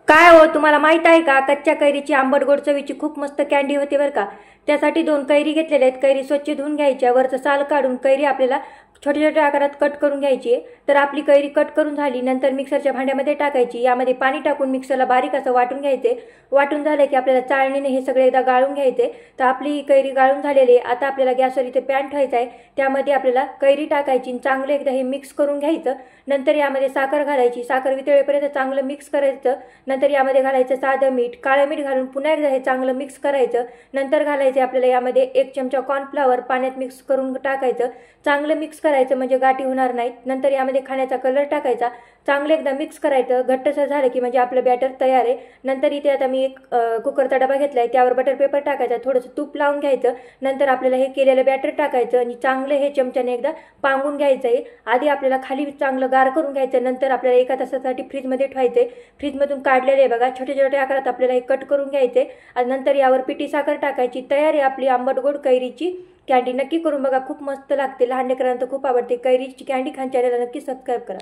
काय हो, तुम्हाला माहित आहे का, कच्च्या कैरीची आंबट गोड चवीची खूप मस्त कॅन्डी होते बरं का। त्यासाठी 2 कैरी घेतलेल्या आहेत। कैरी स्वच्छ धुवून घ्यायच्या, वरचं साल काढून कैरी आपल्याला छोट्या छोट्या आकारात कट करून घ्यायची आहे। तर आपली कैरी कट करून झाली, नंतर मिक्सरच्या भांड्यामध्ये टाकायची। यामध्ये पाणी टाकून मिक्सरला बारीक असं वाटून घ्यायचे। वाटून झाले की आपल्याला चाळणीने हे सगळे एकदा गाळून घ्यायचे। तर आपली ही कैरी गाळून झालेली आहे। आता आपल्याला गॅसवर इथे पॅन ठेवायचा आहे, त्यामध्ये आपल्याला कैरी टाकायची आणि चांगलं एकदा हे मिक्स करून घ्यायचं। नंतर यामध्ये साखर घालायची, साखर वितळेपर्यंत चांगलं मिक्स करायचं। नंतर यामध्ये घालायचं साधं मीठ, काळं मीठ घालून पुन्हा एकदा हे चांगलं मिक्स करायचं। नंतर घालायचे आपल्याला यामध्ये 1 चमचा कॉर्नफ्लॉवर पाण्यात मिक्स करून टाकायचं। चांगलं मिक्स करायचं म्हणजे गाठी होणार नाहीत। नंतर यामध्ये खाण्याचा कलर टाकायचा, चांगलं एकदा मिक्स करायचं। घट्टसर झालं की म्हणजे आपलं बॅटर तयार आहे। नंतर इथे आता मी एक कुकरचा डबा घेतलाय, त्यावर बटर पेपर टाकायचा, थोडंसं तूप लावून घ्यायचं। नंतर आपल्याला हे केलेलं बॅटर टाकायचं आणि चांगलं हे चमच्याने एकदा पांगून घ्यायचं आहे। आधी आपल्याला खाली चांगलं गार करून घ्यायचं, नंतर आपल्याला 1 तासासाठी फ्रीजमध्ये ठेवायचं आहे। फ्रीजमधून काढलेले आहे बघा, छोटे छोटे आकारात आपल्याला हे कट करून घ्यायचे आणि नंतर यावर पिठी साखर टाकायची। तयार आहे आपली आंबट गोड कैरीची कॅन्डी। नक्की करून बघा, खूप मस्त लागते। लहान लेकरांना तर खूप आवडते। कैरीची कॅन्डी खान चॅनलला नक्की सबस्क्राईब करा।